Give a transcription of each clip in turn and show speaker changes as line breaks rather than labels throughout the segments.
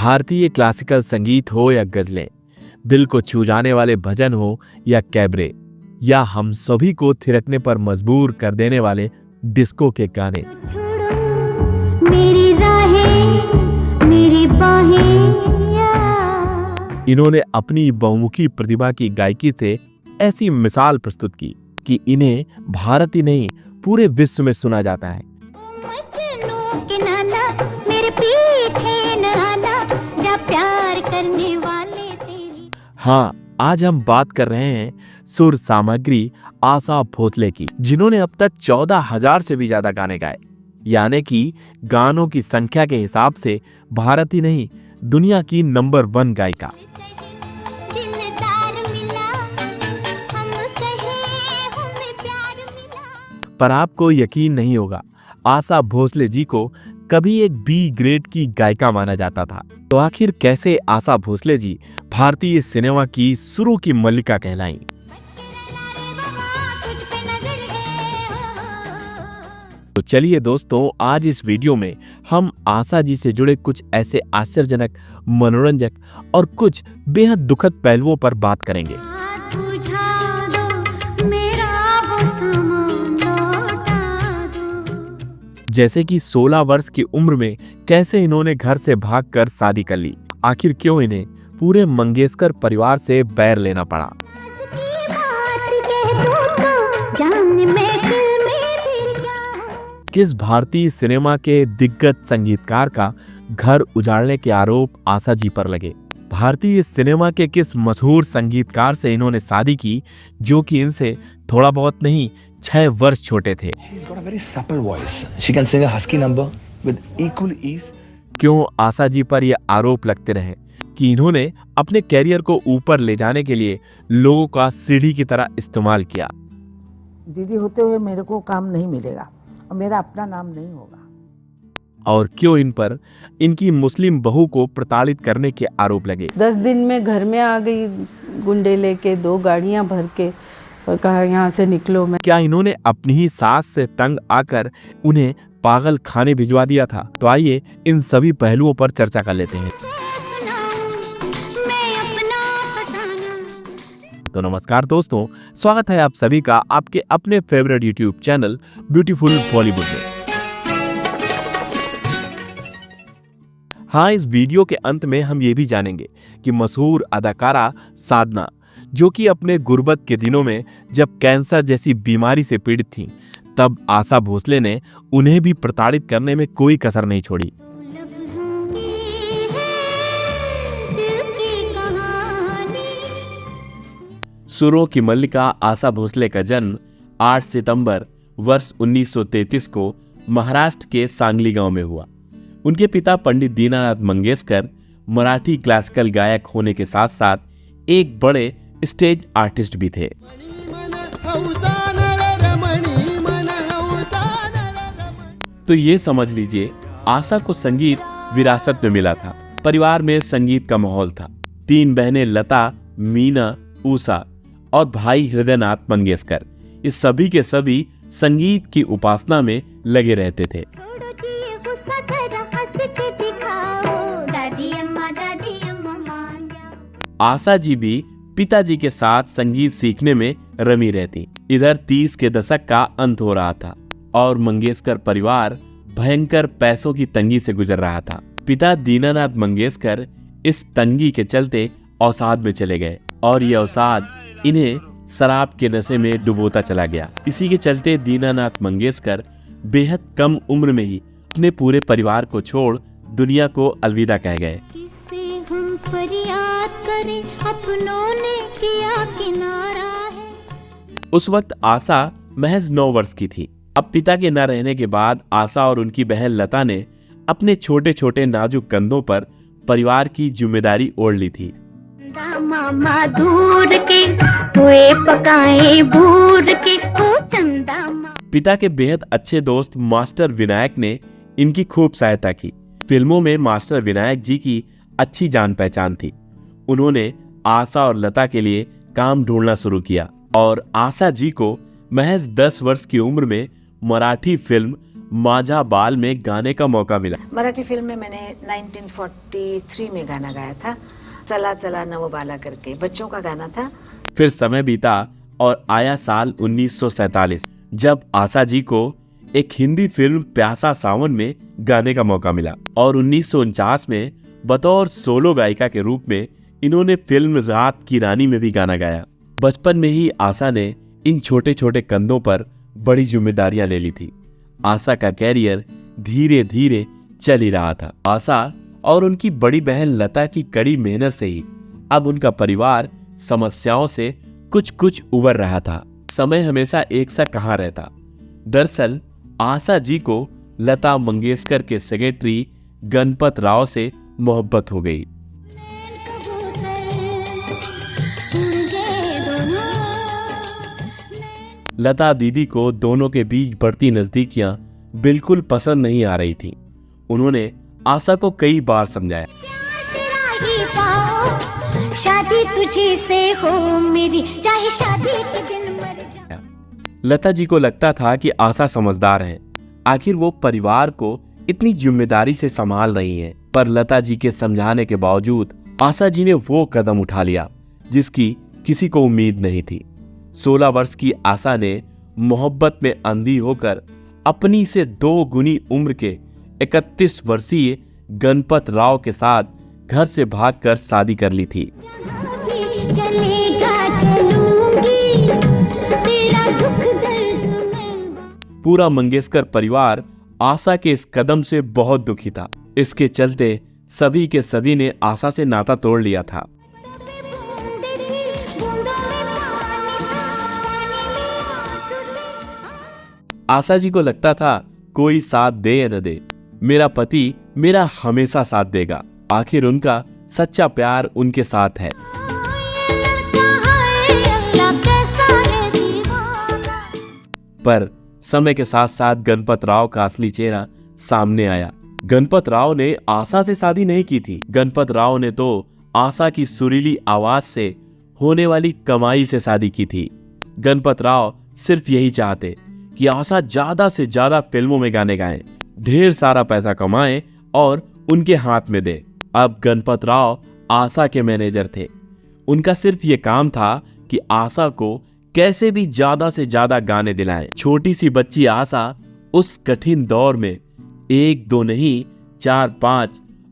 भारतीय क्लासिकल संगीत हो या गजलें, दिल को छू जाने वाले भजन हो या कैबरे, या हम सभी को थिरकने पर मजबूर कर देने वाले डिस्को के गाने।
मेरी राहें, मेरी बाहें,
इन्होंने अपनी बहुमुखी प्रतिभा की गायकी से ऐसी मिसाल प्रस्तुत की कि इन्हें भारत ही नहीं पूरे विश्व में सुना जाता है।
के नाना, मेरे पीछे न आना, जा प्यार करने वाले तेरी।
हाँ, आज हम बात कर रहे हैं सुर सामग्री आशा भोसले की, जिन्होंने अब तक 14,000 से भी ज्यादा गाने गाए। यानी कि गानों की संख्या के हिसाब से भारत ही नहीं दुनिया की नंबर 1 गायिका। पर आपको यकीन नहीं होगा, आशा भोसले जी को कभी एक बी ग्रेड की गायिका माना जाता था। तो आखिर कैसे आशा भोसले जी भारतीय सिनेमा की सुरों की मल्लिका कहलाईं? तो चलिए दोस्तों, आज इस वीडियो में हम आशा जी से जुड़े कुछ ऐसे आश्चर्यजनक, मनोरंजक और कुछ बेहद दुखद पहलुओं पर बात करेंगे। जैसे कि 16 वर्ष की उम्र में कैसे इन्होंने घर से भागकर शादी कर ली, आखिर क्यों इन्हें पूरे मंगेशकर परिवार से बैर लेना पड़ा, किस भारतीय सिनेमा के दिग्गज संगीतकार का घर उजाड़ने के आरोप आशा जी पर लगे, भारतीय सिनेमा के किस मशहूर संगीतकार से इन्होंने शादी की जो कि इनसे थोड़ा बहुत नहीं 6 वर्ष छोटे थे। क्यों आशा जी पर यह आरोप लगते रहे कि इन्होंने अपने कैरियर को ऊपर ले जाने के लिए लोगों का सीढ़ी की तरह इस्तेमाल किया।
दीदी होते हुए मेरे को काम नहीं मिलेगा और मेरा अपना नाम नहीं होगा।
और क्यों इन पर इनकी मुस्लिम बहू को प्रताड़ित करने के आरोप लगे।
10 दिन में घर में आ गई गुंडे लेके, 2 गाड़ियां भर के, और कहा यहाँ से निकलो। मैं
क्या इन्होंने अपनी ही सास से तंग आकर उन्हें पागल खाने भिजवा दिया था? तो आइए इन सभी पहलुओं पर चर्चा कर लेते हैं। तो नमस्कार दोस्तों, स्वागत है आप सभी का आपके अपने favourite YouTube channel beautiful Bollywood में। हाँ, इस वीडियो के अंत में हम ये भी जानेंगे कि मशहूर अदाकारा साधना, जो कि अपने गुर्बत के दिनों में जब कैंसर जैसी बीमारी से पीड़ित थीं, तब आशा भोसले ने उन्हें भी प्रताड़ित करने में कोई कसर नहीं छोड़ी। सुरों की मल्लिका आशा भोसले का जन्म 8 सितंबर वर्ष 1933 को महाराष्ट्र के सांगली गांव में हुआ। उनके पिता पंडित दीनानाथ मंगेशकर मराठी क्लासिकल गायक होने के साथ साथ एक बड़े स्टेज आर्टिस्ट भी थे। तो ये समझ लीजिए, आशा को संगीत विरासत में मिला था। परिवार में संगीत का माहौल था। 3 बहनें लता, मीना, उषा और भाई हृदयनाथ मंगेशकर, इस सभी के सभी संगीत की उपासना में लगे रहते थे। आशा जी भी पिताजी के साथ संगीत सीखने में रमी रहती। इधर 30 के दशक का अंत हो रहा था और मंगेशकर परिवार भयंकर पैसों की तंगी से गुजर रहा था। पिता दीनानाथ मंगेशकर इस तंगी के चलते अवसाद में चले गए और यह अवसाद इन्हें शराब के नशे में डुबोता चला गया। इसी के चलते दीनानाथ मंगेशकर बेहद कम उम्र में ही अपने पूरे परिवार को छोड़ दुनिया को अलविदा कह गए।
हम फरियाद करें, अपनों ने किया किनारा है।
उस वक्त आशा महज 9 वर्ष की थी। अब पिता के न रहने के बाद आशा और उनकी बहन लता ने अपने छोटे छोटे नाजुक कंधों पर परिवार की जिम्मेदारी ओढ़ ली थी।
मामा दूर के हुए पकाए बूढ़ के ओ चंदा।
पिता के बेहद अच्छे दोस्त मास्टर विनायक ने इनकी खूब सहायता की। फिल्मों में मास्टर विनायक जी की अच्छी जान पहचान थी। उन्होंने आशा और लता के लिए काम ढूंढना शुरू किया और आशा जी को महज 10 वर्ष की उम्र में मराठी फिल्म माझा बाल में गाने का मौका मिला।
मराठी फिल्म में मैंने 1943 में गाना गाया था, चला चला नवबाला करके, बच्चों का गाना था।
फिर समय बीता और आया साल 1947, जब आशा जी को एक हिंदी फिल्म प्यासा सावन में गाने का मौका मिला और 1949 में बतौर सोलो गायिका के रूप में इन्होंने फिल्म रात की रानी में भी गाना गाया। बचपन में ही आशा ने इन छोटे छोटे कंधों पर बड़ी जिम्मेदारियां ले ली थी। आशा का कैरियर धीरे धीरे चल ही रहा था। आशा और उनकी बड़ी बहन लता की कड़ी मेहनत से ही अब उनका परिवार समस्याओं से कुछ कुछ उबर रहा था। समय हमेशा एक सा कहाँ रहता। दरअसल आशा जी को लता मंगेशकर के सेक्रेटरी गणपत राव से मोहब्बत हो गई। लता दीदी को दोनों के बीच बढ़ती नजदीकियां बिल्कुल पसंद नहीं आ रही थी। उन्होंने आशा को कई बार समझाया,
शादी तुझी से हो मेरी, चाहे शादी के दिन मर जाए।
लता जी को लगता था कि आशा समझदार है, आखिर वो परिवार को इतनी जिम्मेदारी से संभाल रही हैं। पर लता जी के समझाने के बावजूद आशा जी ने वो कदम उठा लिया जिसकी किसी को उम्मीद नहीं थी। 16 वर्ष की आशा ने मोहब्बत में अंधी होकर अपनी से 2 गुनी उम्र के 31 वर्षीय गणपत राव के साथ घर से भागकर शादी कर ली थी। पूरा मंगेशकर परिवार आशा के इस कदम से बहुत दुखी था। इसके चलते सभी के सभी ने आशा से नाता तोड़ लिया था। आशा जी को लगता था कोई साथ दे या न दे, मेरा पति मेरा हमेशा साथ देगा। आखिर उनका सच्चा प्यार उनके साथ है। पर समय के साथ साथ गणपत राव का असली चेहरा सामने आया। गणपत राव ने आशा से शादी नहीं की थी। गणपत राव ने तो आशा की सुरीली आवाज से होने वाली कमाई से शादी की थी। गणपत राव सिर्फ यही चाहते कि आशा ज्यादा से ज्यादा फिल्मों में गाने गाएं, ढेर सारा पैसा कमाएं और उनके हाथ में दे। अब गणपत राव आशा के मैनेजर थे। उनका सिर्फ ये काम था कि आशा को कैसे भी ज्यादा से ज्यादा गाने दिलाएं। छोटी सी बच्ची आशा उस कठिन दौर में 1-2 नहीं 4-5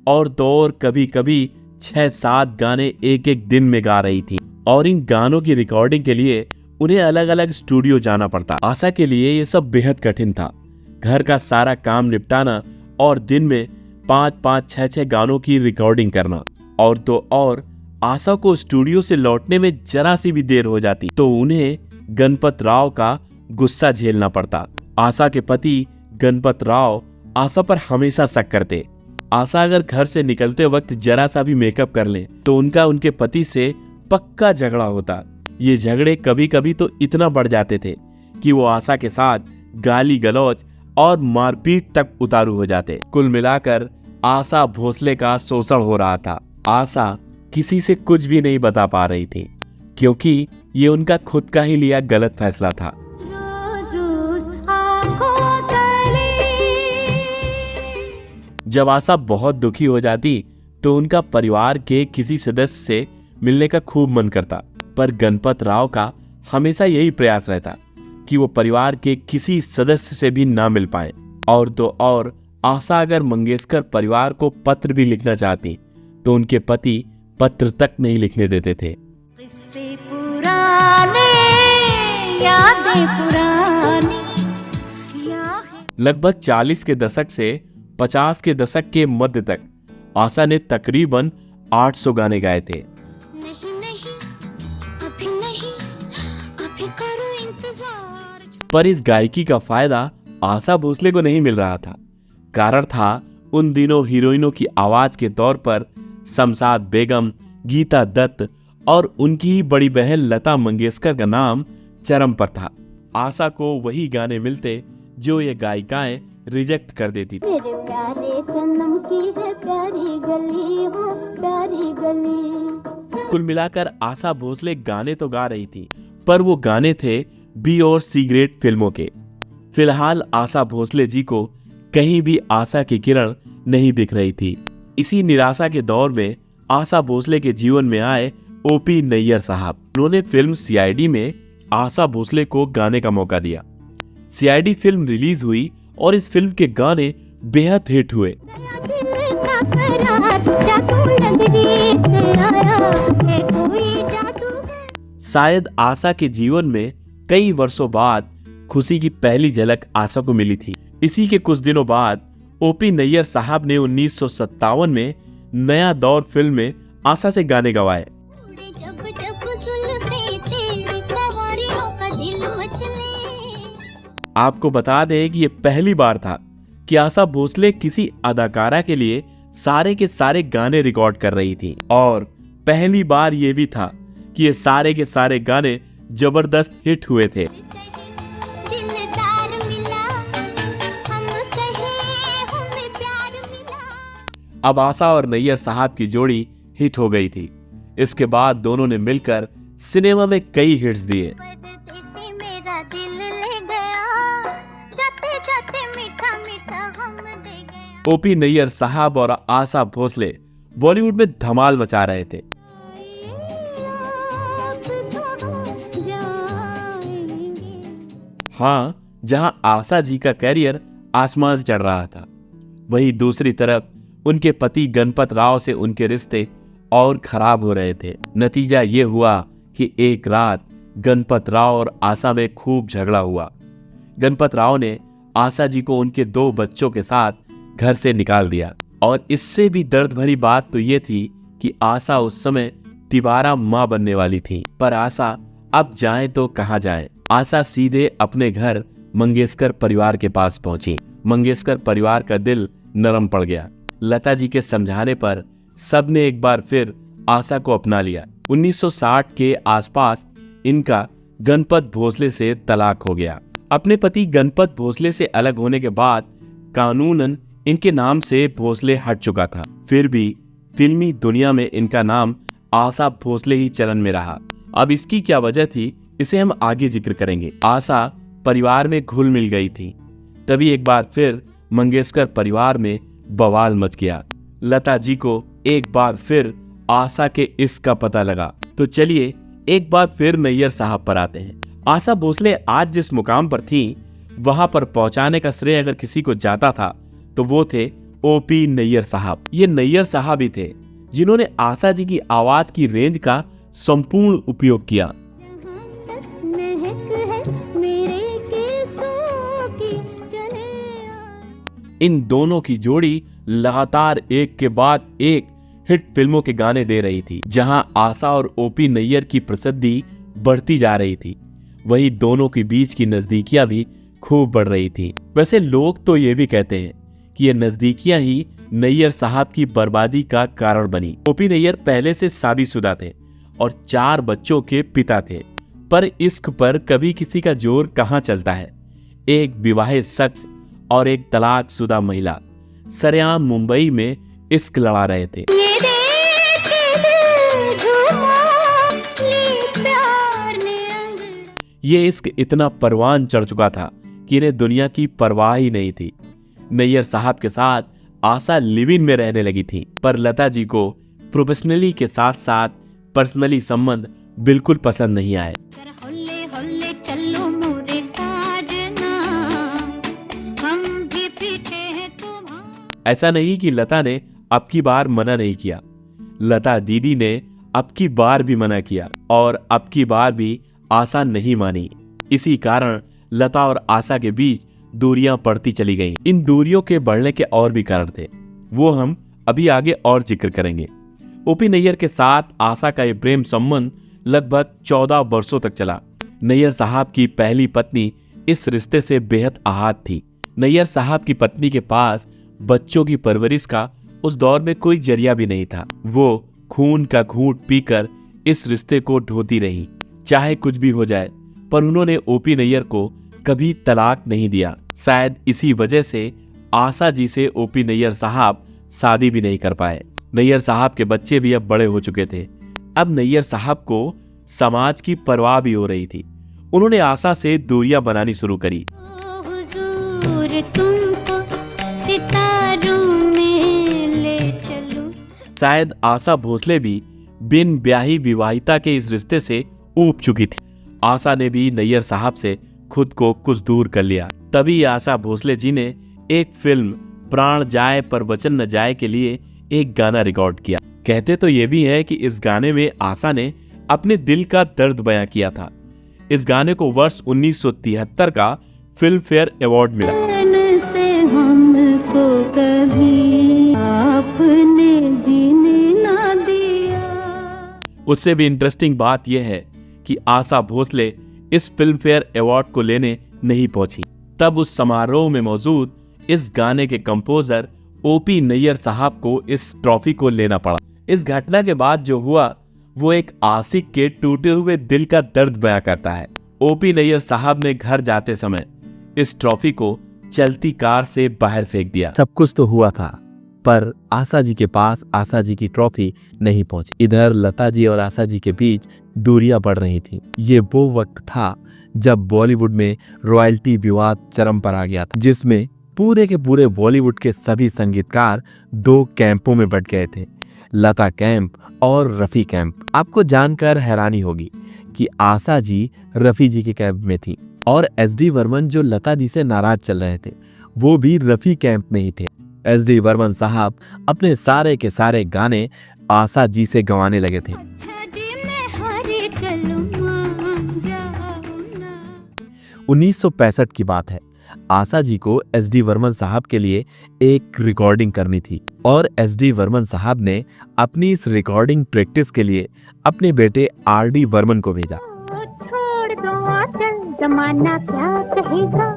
और तो और कभी कभी 6-7 गाने एक दिन में गा रही थी। और इन गानों की रिकॉर्डिंग के लिए उन्हें अलग अलग स्टूडियो जाना पड़ता। आशा के लिए ये सब बेहद कठिन था। घर का सारा काम निपटाना और दिन में 5-5, 6-6 गानों की रिकॉर्डिंग करना। और तो और आशा को स्टूडियो से लौटने में जरा सी भी देर हो जाती तो उन्हें गणपत राव का गुस्सा झेलना पड़ता। आशा के पति गणपत राव आशा पर हमेशा शक करते। आशा अगर घर से निकलते वक्त जरा सा भी मेकअप कर ले तो उनका उनके पति से पक्का झगड़ा होता। ये झगड़े कभी कभी तो इतना बढ़ जाते थे कि वो आशा के साथ गाली गलौज और मारपीट तक उतारू हो जाते। कुल मिलाकर आशा भोसले का शोषण हो रहा था। आशा किसी से कुछ भी नहीं बता पा रही थी क्योंकि ये उनका खुद का ही लिया गलत फैसला था। जब आशा बहुत दुखी हो जाती तो उनका परिवार के किसी सदस्य से मिलने का खूब मन करता। पर गणपत राव का हमेशा यही प्रयास रहता कि वो परिवार के किसी सदस्य से भी ना मिल पाए। और तो और आशा अगर मंगेशकर परिवार को पत्र भी लिखना चाहती तो उनके पति पत्र तक नहीं लिखने देते थे। लगभग 40 के दशक से 50 के दशक के मध्य तक आशा ने तकरीबन 800 गाने गाए थे। पर इस गायकी का फायदा आशा भोसले को नहीं मिल रहा था। कारण था उन दिनों हीरोइनों की आवाज के तौर पर शमशाद बेगम, गीता दत्त और उनकी ही बड़ी बहन लता मंगेशकर का नाम चरम पर था। आशा को वही गाने मिलते जो ये गायिकाएं रिजेक्ट कर देती थी।
मेरे प्यारे सनम की है प्यारी गली हो प्यारी गली।
कुल मिलाकर आशा भोसले गाने तो गा रही थी पर वो गाने थे बी और सी ग्रेड फिल्मों के। फिलहाल आशा भोसले जी को कहीं भी आशा की किरण नहीं दिख रही थी। इसी निराशा के दौर में आशा भोसले के जीवन में आए ओपी नैयर साहब। उन्होंने फिल्म सीआईडी में आशा भोसले को गाने का मौका दिया। सीआईडी फिल्म रिलीज हुई और इस फिल्म के गाने बेहद हिट हुए। शायद आशा के जीवन में कई वर्षों बाद खुशी की पहली झलक आशा को मिली थी। इसी के कुछ दिनों बाद ओपी नैयर साहब ने 1957 में नया दौर फिल्म में आशा से गाने गवाए। आपको बता दें कि ये पहली बार था कि आशा भोसले किसी अदाकारा के लिए सारे के सारे गाने रिकॉर्ड कर रही थी, और पहली बार ये भी था कि ये सारे के सारे गाने जबरदस्त हिट हुए थे। अब आशा और नैयर साहब की जोड़ी हिट हो गई थी। इसके बाद दोनों ने मिलकर सिनेमा में कई हिट्स दिए। ओपी नैयर साहब और आशा भोसले बॉलीवुड में धमाल मचा रहे थे। हाँ, जहां आशा जी का कैरियर आसमान चढ़ रहा था, वहीं दूसरी तरफ उनके पति गणपत राव से उनके रिश्ते और खराब हो रहे थे। नतीजा ये हुआ कि एक रात गणपत राव और आशा में खूब झगड़ा हुआ। गणपत राव ने आशा जी को उनके 2 बच्चों के साथ घर से निकाल दिया, और इससे भी दर्द भरी बात तो ये थी कि आशा उस समय तिवारा मां बनने वाली थी। पर आशा अब जाए तो कहां जाए। आशा सीधे अपने घर मंगेशकर परिवार के पास पहुंची। मंगेशकर परिवार का दिल नरम पड़ गया। लता जी के समझाने पर सबने एक बार फिर आशा को अपना लिया। 1960 के आसपास इनका गणपत भोसले से तलाक हो गया। अपने पति गणपत भोसले से अलग होने के बाद कानूनन इनके नाम से भोसले हट चुका था। फिर भी फिल्मी दुनिया में इनका नाम आशा भोसले ही चलन में रहा। अब इसकी क्या वजह थी, इसे हम आगे जिक्र करेंगे। आशा परिवार में घुल मिल गई थी, तभी एक बार फिर मंगेशकर परिवार में बवाल मच गया। लता जी को एक बार फिर आशा के इश्क का पता लगा। तो चलिए एक बार फिर नैयर साहब पर आते हैं। आशा भोसले आज जिस मुकाम पर थी, वहां पर पहुंचाने का श्रेय अगर किसी को जाता था तो वो थे ओपी नैयर साहब। ये नैयर साहब ही थे जिन्होंने आशा जी की आवाज की रेंज का संपूर्ण उपयोग किया। इन दोनों की जोड़ी लगातार एक के बाद एक हिट फिल्मों के गाने दे रही थी। जहां आशा और ओपी नैयर की प्रसिद्धि बढ़ती जा रही थी, वहीं दोनों के बीच की नजदीकियां भी खूब बढ़ रही थी। वैसे लोग तो ये भी कहते हैं कि ये नजदीकियां ही नैयर साहब की बर्बादी का कारण बनी। ओपी नैयर पहले से शादीशुदा थे और 4 बच्चों के पिता थे, पर इश्क पर कभी किसी का जोर कहां चलता है। एक विवाहित शख्स और एक तलाकशुदा महिला सरेआम मुंबई में इश्क लड़ा रहे थे। ये इश्क इतना परवान चढ़ चुका था कि इन्हें दुनिया की परवाह ही नहीं थी। नैयर साहब के साथ आशा लिव इन में रहने लगी थी, पर लता जी को प्रोफेशनली के साथ साथ पर्सनली संबंध बिल्कुल पसंद नहीं आए। ऐसा नहीं कि लता ने अब की बार मना नहीं किया, लता दीदी ने अब की बार भी मना किया और अब की बार भी आशा नहीं मानी। इसी कारण लता और आशा के बीच दूरियां बढ़ती चली गईं। इन दूरियों के बढ़ने के और भी कारण थे, वो हम अभी आगे और जिक्र करेंगे। ओपी नैयर के साथ आशा का ये प्रेम संबंध लगभग 14 वर्षों तक चला। नैयर साहब की पहली पत्नी इस रिश्ते से बेहद आहत थी। नैयर साहब की पत्नी के पास बच्चों की परवरिश का उस दौर में कोई जरिया भी नहीं था। वो खून का घूंट पीकर इस रिश्ते को ढोती रही, चाहे कुछ भी हो जाए। पर उन्होंने ओपी नैयर को कभी तलाक नहीं दिया। शायद इसी वजह से आशा जी से ओपी नैयर साहब शादी भी नहीं कर पाए। नैयर साहब के बच्चे भी अब बड़े हो चुके थे। अब नैयर साहब को समाज की परवाह भी हो रही थी। उन्होंने आशा से दूरियां बनानी शुरू करी।
और तुमको सितारों में ले चलूं।
शायद आशा भोसले भी बिन ब्याही विवाहिता के इस रिश्ते से ऊब चुकी थी। आशा ने भी नैयर साहब से खुद को कुछ दूर कर लिया। तभी आशा भोसले जी ने एक फिल्म प्राण जाए पर वचन न जाए के लिए एक गाना रिकॉर्ड किया। कहते तो ये भी है कि इस गाने में आशा ने अपने दिल का दर्द बयां किया था। इस गाने को वर्ष 1973 का फिल्म फेयर अवार्ड मिला।
से हमको कभी आपने जीने ना दिया।
उससे भी इंटरेस्टिंग बात यह है कि आशा भोसले इस फिल्म फेयर अवार्ड को लेने नहीं पहुंची। तब उस समारोह में मौजूद इस गाने के कंपोजर ओपी नैयर साहब को इस ट्रॉफी को लेना पड़ा। इस घटना के बाद जो हुआ वो एक आशिक के टूटे हुए दिल का दर्द बयां करता है। ओपी नैयर साहब ने घर जाते समय इस ट्रॉफी को चलती कार से बाहर फेंक दिया। सब कुछ तो हुआ था, पर आशा जी के पास आशा जी की ट्रॉफी नहीं पहुंची। इधर लता जी और आशा जी के बीच दूरियां बढ़ रही थी। ये वो वक्त था जब बॉलीवुड में रॉयल्टी विवाद चरम पर आ गया था, जिसमें पूरे के पूरे बॉलीवुड के सभी संगीतकार दो कैंपों में बंट गए थे, लता कैंप और रफी कैंप। आपको जानकर हैरानी होगी कि आशा जी रफी जी के कैंप में थी और एसडी बर्मन जो लता जी से नाराज चल रहे थे वो भी रफी कैंप में ही थे। एसडी बर्मन साहब अपने सारे के सारे गाने आशा जी से गवाने लगे थे।
अच्छा जी मैं हारे चलूं मान जाऊं ना।
1965 की बात है। आशा जी को एसडी बर्मन साहब के लिए एक रिकॉर्डिंग करनी थी और एसडी बर्मन साहब ने अपनी इस रिकॉर्डिंग प्रैक्टिस के लिए अपने बेटे आरडी बर्मन को भेजा।
छोड़ दो आंचल जमाना क्या कहेगा।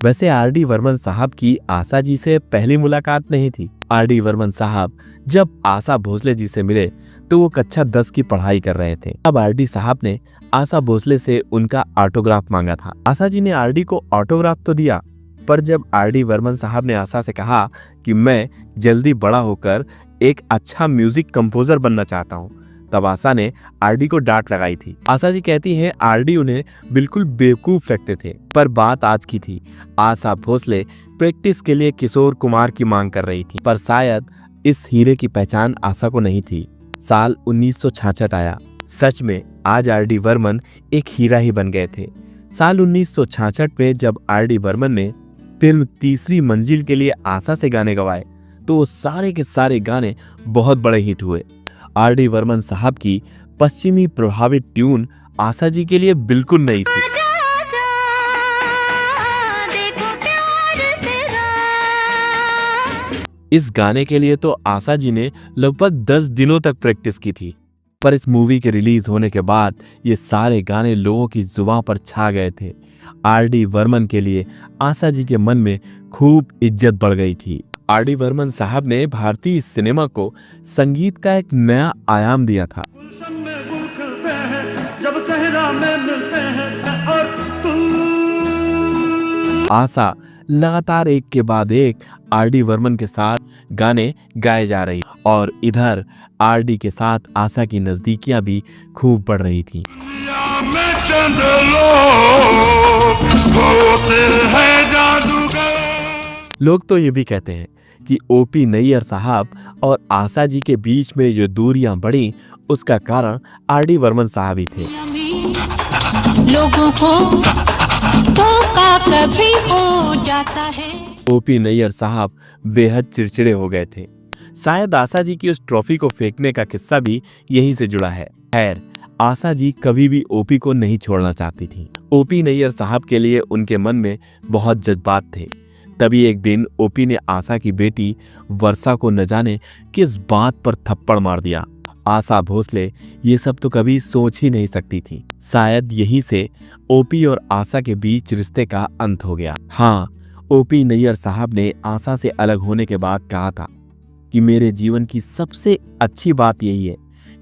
वैसे आरडी बर्मन साहब की आशा जी से पहली मुलाकात नहीं थी। आरडी बर्मन साहब जब आशा भोसले जी से मिले तो वो कक्षा 10 की पढ़ाई कर रहे थे। अब आरडी साहब ने आशा भोसले से उनका ऑटोग्राफ मांगा था। आशा जी ने आरडी को ऑटोग्राफ तो दिया, पर जब आरडी बर्मन साहब ने आशा से कहा कि मैं जल्दी बड़ा होकर एक अच्छा म्यूजिक कंपोजर बनना चाहता हूँ, तब आशा ने आरडी को डांट लगाई थी। आशा जी कहती हैं आरडी उन्हें बिल्कुल बेवकूफ फेंकते थे। पर बात आज की थी। आशा भोसले प्रैक्टिस के लिए किशोर कुमार की मांग कर रही थी, पर शायद इस हीरे की पहचान आशा को नहीं थी। साल 1966 आया। सच में आज आरडी बर्मन एक हीरा ही बन गए थे। साल 1966 में जब आरडी बर्मन ने फिल्म तीसरी मंजिल के लिए आशा से गाने गवाए तो वो सारे के सारे गाने बहुत बड़े हिट हुए। आरडी बर्मन साहब की पश्चिमी प्रभावित ट्यून आशा जी के लिए बिल्कुल नई थी। इस गाने के लिए तो आशा जी ने लगभग 10 दिनों तक प्रैक्टिस की थी, पर इस मूवी के रिलीज होने के बाद ये सारे गाने लोगों की जुबान पर छा गए थे। आरडी बर्मन के लिए आशा जी के मन में खूब इज्जत बढ़ गई थी। आरडी बर्मन साहब ने भारतीय सिनेमा को संगीत का एक नया आयाम दिया था। आशा लगातार एक के बाद एक आरडी बर्मन के साथ गाने गाए जा रही और इधर आरडी के साथ आशा की नजदीकियां भी खूब बढ़ रही थी। लोग तो ये भी कहते हैं कि ओपी नैयर साहब और आशा जी के बीच में जो दूरियां बढ़ी उसका कारण आरडी बर्मन साहब ही थे।
लोगों को धोखा कभी हो जाता है।
ओपी नैयर साहब बेहद चिड़चिड़े हो गए थे। शायद आशा जी की उस ट्रॉफी को फेंकने का किस्सा भी यहीं से जुड़ा है। खैर, आशा जी कभी भी ओपी को नहीं छोड़ना चाहती थी। ओपी नैयर साहब के लिए उनके मन में बहुत जज्बात थे। तभी एक दिन ओपी ने आशा की बेटी वर्षा को न जाने किस बात पर थप्पड़ मार दिया। आशा भोसले ये सब तो कभी सोच ही नहीं सकती थी। शायद यहीं से ओपी और आशा के बीच रिश्ते का अंत हो गया। हाँ, ओपी नैयर साहब ने आशा से अलग होने के बाद कहा था कि मेरे जीवन की सबसे अच्छी बात यही है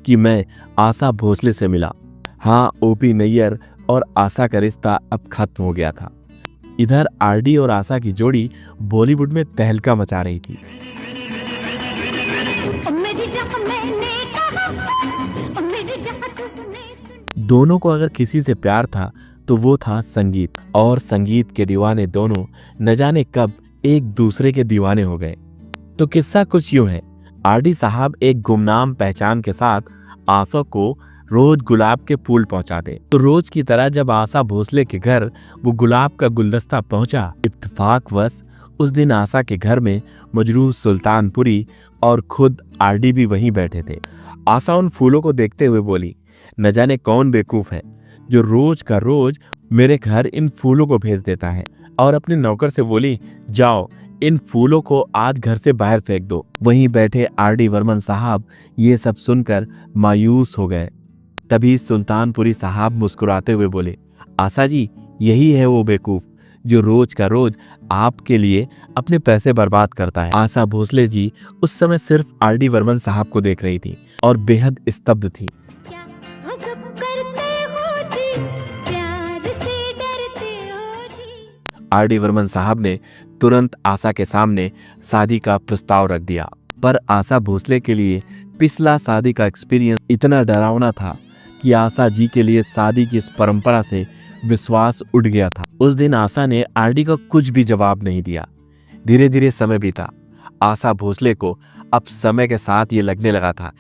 कि मैं आशा भोसले से मिला। हाँ, ओपी नैयर और आशा का रिश्ता अब खत्म हो गया था। इधर आरडी और आशा की जोड़ी बॉलीवुड में तहलका मचा रही थी। दोनों को अगर किसी से प्यार था तो वो था संगीत। और संगीत के दीवाने दोनों न जाने कब एक दूसरे के दीवाने हो गए। तो किस्सा कुछ यूं है। आरडी साहब एक गुमनाम पहचान के साथ आशा को रोज गुलाब के फूल पहुंचाते। तो रोज की तरह जब आशा भोसले के घर वो गुलाब का गुलदस्ता पहुंचा, इत्तेफाकवश उस दिन आशा के घर में मजरूह सुल्तानपुरी और खुद आरडी भी वहीं बैठे थे। आशा उन फूलों को देखते हुए बोली, न जाने कौन बेवकूफ है जो रोज का रोज मेरे घर इन फूलों को भेज देता है। और अपने नौकर से बोली, जाओ इन फूलों को आज घर से बाहर फेंक दो। वहीं बैठे आरडी बर्मन साहब ये सब सुनकर मायूस हो गए। तभी सुल्तानपुरी साहब मुस्कुराते हुए बोले, आशा जी, यही है वो बेवकूफ जो रोज का रोज आपके लिए अपने पैसे बर्बाद करता है। आशा भोसले जी उस समय सिर्फ आरडी बर्मन साहब को देख रही थी और बेहद स्तब्ध थी। आरडी बर्मन साहब ने तुरंत आशा के सामने शादी का प्रस्ताव रख दिया। पर आशा भोसले के लिए पिछला शादी का एक्सपीरियंस इतना डरावना था कि आशा जी के लिए शादी की इस परंपरा से विश्वास उठ गया था। उस दिन आशा ने आरडी को कुछ भी जवाब नहीं दिया। धीरे धीरे समय बीता। आशा भोसले को अब समय के साथ ये लगने लगा था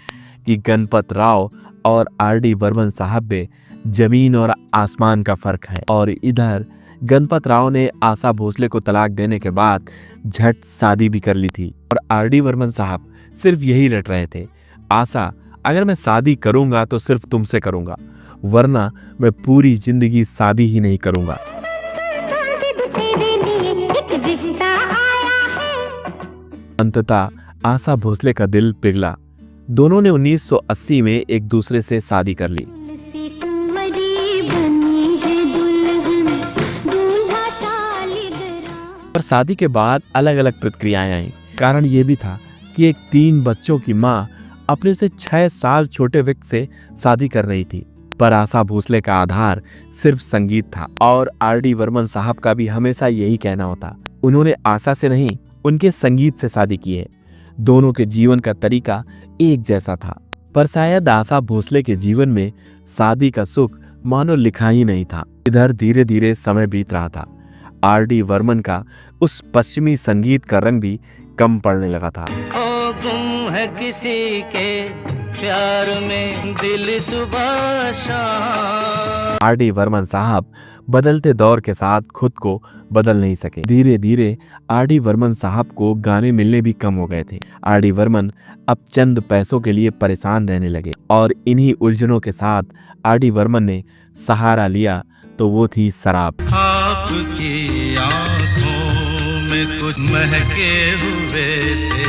कि गणपत राव और आरडी बर्मन साहब में जमीन और आसमान का फर्क है। और इधर गणपत राव ने आशा भोसले को तलाक देने के बाद झट शादी भी कर ली थी। और आरडी बर्मन साहब सिर्फ यही रट रहे थे, आशा अगर मैं शादी करूंगा तो सिर्फ तुमसे करूंगा, वरना मैं पूरी जिंदगी शादी ही नहीं करूंगा। अंततः आशा भोसले का दिल पिघला। दोनों ने 1980 में एक दूसरे से शादी कर ली। पर शादी के बाद अलग अलग प्रतिक्रियाएं आई। कारण ये भी था कि एक 3 बच्चों की मां अपने से 6 साल छोटे व्यक्ति से शादी कर रही थी। पर आशा भोसले का आधार सिर्फ संगीत था और आरडी बर्मन साहब का भी हमेशा यही कहना होता, उन्होंने आशा से नहीं, उनके संगीत से शादी की है। दोनों के जीवन का तरीका एक जैसा था। पर शायद आशा भोसले के जीवन में शादी का सुख मानो लिखा ही नहीं था। इधर धीरे धीरे समय बीत रहा था। आरडी बर्मन का उस पश्चिमी संगीत का रंग भी कम पड़ने लगा था।
ओ गुम है किसी के प्यार में दिल सुबह शाम।
आरडी बर्मन साहब बदलते दौर के साथ खुद को बदल नहीं सके। धीरे धीरे आरडी बर्मन साहब को गाने मिलने भी कम हो गए थे। आरडी बर्मन अब चंद पैसों के लिए परेशान रहने लगे और इन्हीं उलझनों के साथ आरडी बर्मन ने सहारा लिया, तो वो थी शराब।
आपकी आंखों में कुछ महके हुए से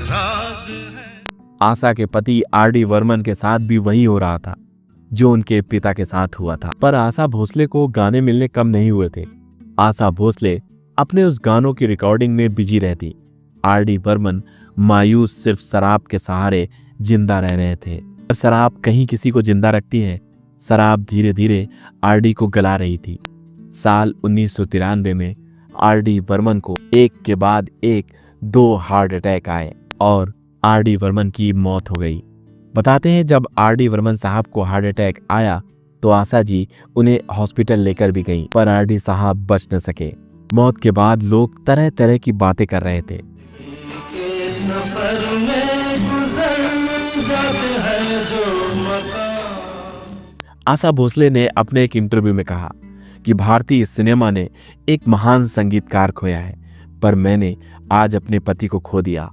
राज है।
आशा के पति आरडी बर्मन के साथ भी वही हो रहा था जो उनके पिता के साथ हुआ था। पर आशा भोसले को गाने मिलने कम नहीं हुए थे। आशा भोसले अपने उस गानों की रिकॉर्डिंग में बिजी रहती। आरडी बर्मन मायूस सिर्फ शराब के सहारे जिंदा रह रहे थे। पर शराब कहीं किसी को जिंदा रखती है। शराब धीरे धीरे आरडी को गला रही थी। साल 1993 में आरडी बर्मन को एक के बाद एक 2 हार्ट अटैक आए और आरडी बर्मन की मौत हो गई। बताते हैं जब आरडी बर्मन साहब को हार्ट अटैक आया तो आशा जी उन्हें हॉस्पिटल लेकर भी गईं, पर आरडी साहब बच न सके। मौत के बाद लोग तरह तरह की बातें कर रहे थे। आशा भोसले ने अपने एक इंटरव्यू में कहा कि भारतीय सिनेमा ने एक महान संगीतकार खोया है, पर मैंने आज अपने पति को खो दिया।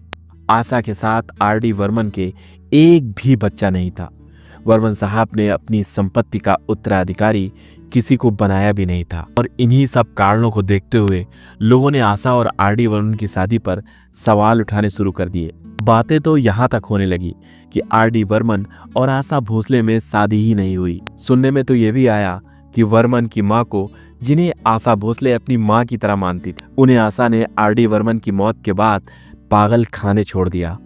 आशा के साथ आरडी बर्मन के एक भी बच्चा नहीं था। बर्मन साहब ने अपनी संपत्ति का उत्तराधिकारी किसी को बनाया भी नहीं था। और इन्हीं सब कारणों को देखते हुए लोगों ने आशा और आरडी बर्मन की शादी पर सवाल उठाने शुरू कर दिए। बातें तो यहाँ तक होने लगी कि आरडी बर्मन और आशा भोसले में शादी ही नहीं हुई। सुनने में तो ये भी आया कि बर्मन की माँ को, जिन्हें आशा भोसले अपनी माँ की तरह मानती थी, उन्हें आशा ने आरडी बर्मन की मौत के बाद पागल खाने छोड़ दिया।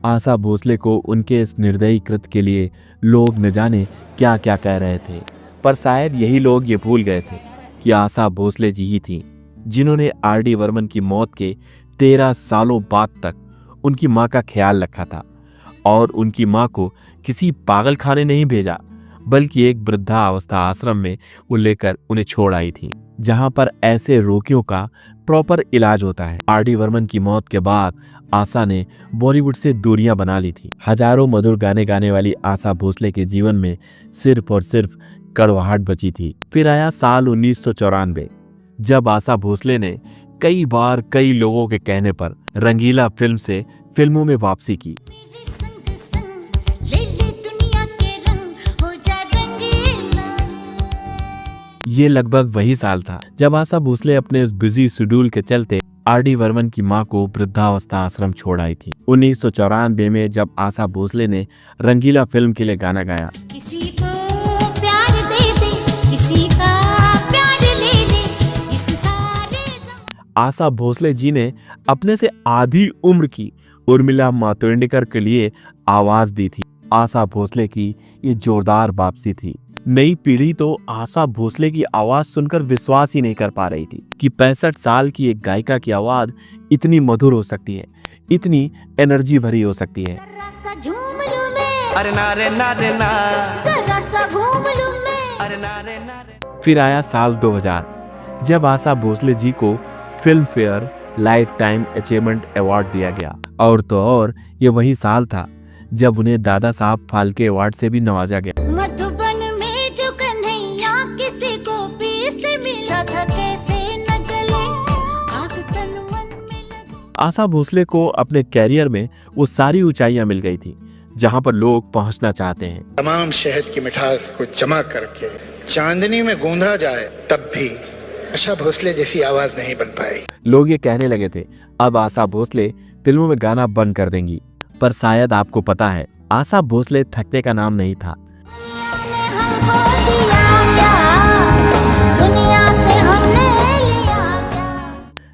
आशा भोसले को उनके इस निर्दयी कृत्य के लिए लोग न जाने क्या क्या कह रहे थे, पर शायद यही लोग ये भूल गए थे कि आशा भोसले जी ही थी जिन्होंने आरडी बर्मन की मौत के 13 सालों बाद तक उनकी माँ का ख्याल रखा था और उनकी माँ को किसी पागल खाने नहीं भेजा, बल्कि एक वृद्धावस्था आश्रम में वो लेकर उन्हें छोड़ आई थी, जहां पर ऐसे रोगियों का प्रॉपर इलाज होता है। आर.डी. बर्मन की मौत के बाद आशा ने बॉलीवुड से दूरियां बना ली थी। हजारों मधुर गाने गाने वाली आशा भोसले के जीवन में सिर्फ और सिर्फ कड़वाहट बची थी। फिर आया साल 1994, जब आशा भोसले ने कई बार कई लोगों के कहने पर रंगीला फिल्म से फिल्मों में वापसी की। ये लगभग वही साल था जब आशा भोसले अपने उस बिजी शेड्यूल के चलते आर.डी. बर्मन की मां को वृद्धावस्था आश्रम छोड़ आई थी। 1994 में जब आशा भोसले ने रंगीला फिल्म के लिए गाना गाया,
किसी को प्यार दे दे, किसी का प्यार ले ले, इस सारे
आशा भोसले जी ने अपने से आधी उम्र की उर्मिला मातोंडकर के लिए आवाज दी थी। आशा भोसले की ये जोरदार वापसी थी। नई पीढ़ी तो आशा भोसले की आवाज सुनकर विश्वास ही नहीं कर पा रही थी कि 65 साल की एक गायिका की आवाज इतनी मधुर हो सकती है, इतनी एनर्जी भरी हो सकती है।
अरे नारे नारे ना,
फिर आया साल 2000, जब आशा भोसले जी को film fair life time achievement award दिया गया। और तो और ये वही साल था जब उन्हें दादा साहब फाल्के अवार्ड से भी नवाजा गया।
मधुबन में जो कन्हैया किसी गोपी से मिला था, कैसे न जले आग तन मन में लगे।
आशा भोसले को अपने कैरियर में वो सारी ऊंचाइयां मिल गई थी जहां पर लोग पहुंचना चाहते हैं।
तमाम शहद की मिठास को जमा करके चांदनी में गूंधा जाए, तब भी आशा भोसले जैसी आवाज नहीं बन पाई।
लोग ये कहने लगे थे अब आशा भोसले फिल्मों में गाना बंद कर देंगी, पर शायद आपको पता है आशा भोसले थकने का नाम नहीं था।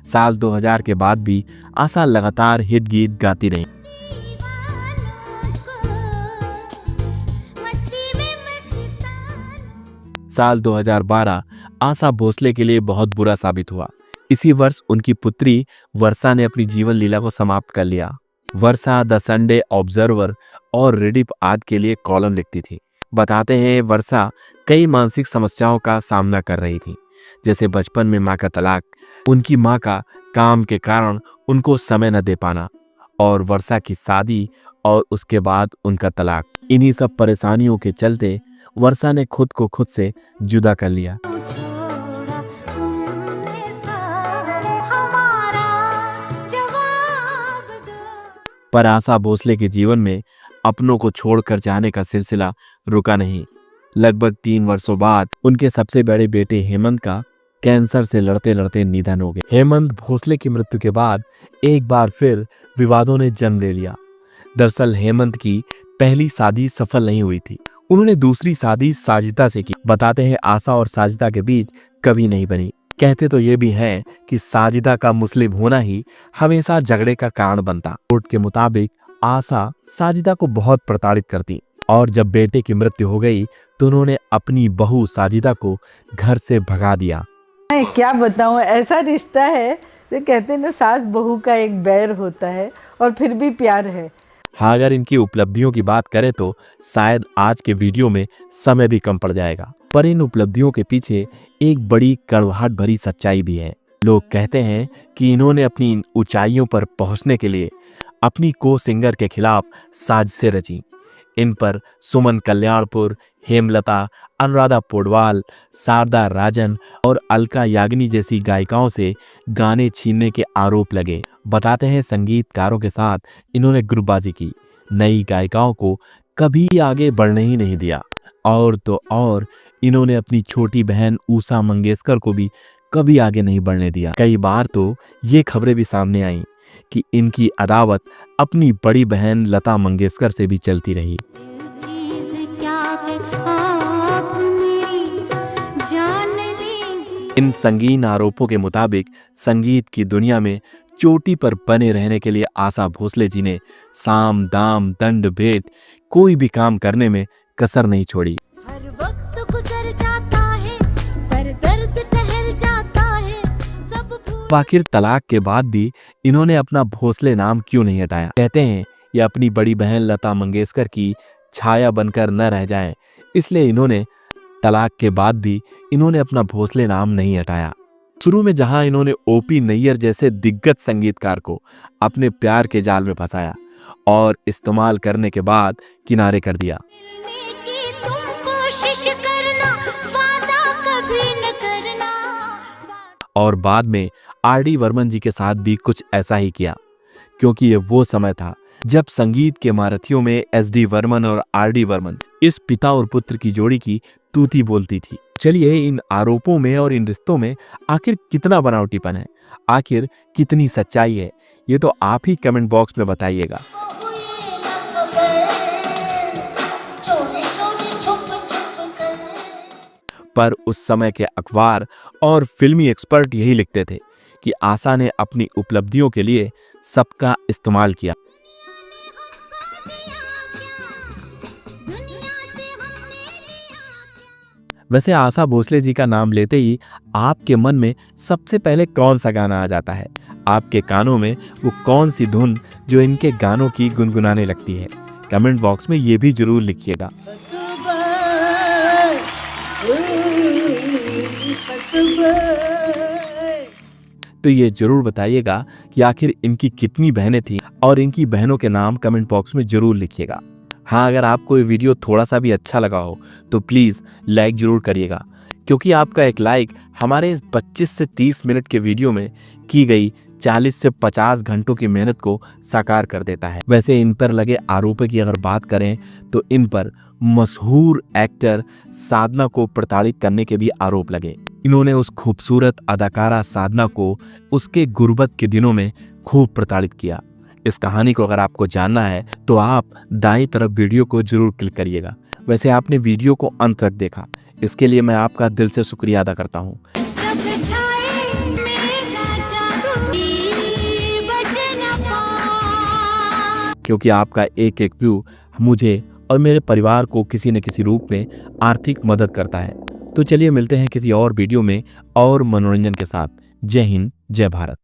साल 2000 के बाद भी आशा लगातार हिट गीत गाती रही। साल 2012 आशा भोसले के लिए बहुत बुरा साबित हुआ। इसी वर्ष उनकी पुत्री वर्षा ने अपनी जीवन लीला को समाप्त कर लिया। वर्षा द संडे ऑब्जर्वर और रेडिफ आदि के लिए कॉलम लिखती थी। बताते हैं वर्षा कई मानसिक समस्याओं का सामना कर रही थी, जैसे बचपन में मां का तलाक, उनकी मां का काम के कारण उनको समय न दे पाना, और वर्षा की शादी और उसके बाद उनका तलाक। इन्हीं सब परेशानियों के चलते वर्षा ने खुद को खुद से जुदा कर लिया। पर आशा भोसले के जीवन में अपनों को छोड़कर जाने का सिलसिला रुका नहीं। लगभग 3 वर्षों बाद उनके सबसे बड़े बेटे हेमंत का कैंसर से लड़ते लड़ते निधन हो गया। हेमंत भोसले की मृत्यु के बाद एक बार फिर विवादों ने जन्म ले लिया। दरअसल हेमंत की पहली शादी सफल नहीं हुई थी। उन्होंने दूसरी शादी साजिदा से की। बताते हैं आशा और साजिदा के बीच कभी नहीं बनी। कहते तो ये भी हैं कि साजिदा का मुस्लिम होना ही हमेशा झगड़े का कारण बनता। कोर्ट के मुताबिक आशा साजिदा को बहुत प्रताड़ित करती, और जब बेटे की मृत्यु हो गई तो उन्होंने अपनी बहू साजिदा को घर से भगा दिया।
मैं क्या बताऊं, ऐसा रिश्ता है जो कहते हैं ना, सास बहू का एक बैर होता है और फिर भी प्यार है।
हाँ, अगर इनकी उपलब्धियों की बात करें तो शायद आज के वीडियो में समय भी कम पड़ जाएगा, पर इन उपलब्धियों के पीछे एक बड़ी कड़वाहट भरी सच्चाई भी है। लोग कहते हैं कि इन्होंने अपनी इन ऊंचाइयों पर पहुंचने के लिए अपनी को सिंगर के खिलाफ साजिशें रची। इन पर सुमन कल्याणपुर, हेमलता, अनुराधा पौडवाल, शारदा राजन और अलका याग्निक जैसी गायिकाओं से गाने छीनने के आरोप लगे। बताते हैं संगीतकारों के साथ इन्होंने ग्रुपबाजी की, नई गायिकाओं को कभी आगे बढ़ने ही नहीं दिया, और तो और इन्होंने अपनी छोटी बहन उषा मंगेशकर को भी कभी आगे नहीं बढ़ने दिया। कई बार तो ये खबरें भी सामने आई कि इनकी अदावत अपनी बड़ी बहन लता मंगेशकर से भी चलती रही। इन संगीन आरोपों के मुताबिक संगीत की दुनिया में चोटी पर बने रहने के लिए आशा भोसले जी ने साम दाम दंड भेद कोई भी काम करने में कसर नहीं छोड़ी।
हर वक्त गुजर जाता है, पर दर्द ठहर जाता है, सब भूल।
आखिर तलाक के बाद भी इन्होंने अपना भोसले नाम क्यों नहीं हटाया? कहते हैं ये अपनी बड़ी बहन लता मंगेशकर की छाया बनकर न रह जाएं, इसलिए इन्होंने तलाक के बाद भी इन्होंने अपना भोसले नाम नहीं हटाया। शुरू में जहां इन्होंने ओपी नैयर जैसे दिग्गज संगीतकार को अपने प्यार के जाल में फंसाया और इस्तेमाल करने के बाद किनारे कर दिया,
की तुम कोशिश करना, वादा कभी न करना।
और बाद में आर.डी. बर्मन जी के साथ भी कुछ ऐसा ही किया, क्योंकि ये वो समय था जब संगीत के महारथियों में एस.डी. बर्मन और आर.डी. बर्मन इस पिता और पुत्र की जोड़ी की तूती बोलती थी। चलिए, इन आरोपों में और इन रिश्तों में आखिर कितना बनावटीपन है, आखिर कितनी सच्चाई है, ये तो आप ही कमेंट बॉक्स में बताइएगा। पर उस समय के अखबार और फिल्मी एक्सपर्ट यही लिखते थे कि आशा ने अपनी उपलब्धियों के लिए सबका इस्तेमाल किया। वैसे आशा भोसले जी का नाम लेते ही आपके मन में सबसे पहले कौन सा गाना आ जाता है? आपके कानों में वो कौन सी धुन जो इनके गानों की गुनगुनाने लगती है? कमेंट बॉक्स में ये भी जरूर लिखिएगा। तो ये जरूर बताइएगा कि आखिर इनकी कितनी बहनें थीं और इनकी बहनों के नाम कमेंट बॉक्स में जरूर लिखिएगा। हाँ, अगर आपको ये वीडियो थोड़ा सा भी अच्छा लगा हो तो प्लीज़ लाइक जरूर करिएगा, क्योंकि आपका एक लाइक हमारे इस 25 से 30 मिनट के वीडियो में की गई 40 से 50 घंटों की मेहनत को साकार कर देता है। वैसे इन पर लगे आरोपों की अगर बात करें तो इन पर मशहूर एक्टर साधना को प्रताड़ित करने के भी आरोप लगे। इन्होंने उस खूबसूरत अदाकारा साधना को उसके गुर्बत के दिनों में खूब प्रताड़ित किया। इस कहानी को अगर आपको जानना है तो आप दाईं तरफ वीडियो को जरूर क्लिक करिएगा। वैसे आपने वीडियो को अंत तक देखा, इसके लिए मैं आपका दिल से शुक्रिया अदा करता हूँ। क्योंकि आपका एक एक व्यू मुझे और मेरे परिवार को किसी न किसी रूप में आर्थिक मदद करता है। तो चलिए मिलते हैं किसी और वीडियो में और मनोरंजन के साथ। जय हिंद, जय भारत।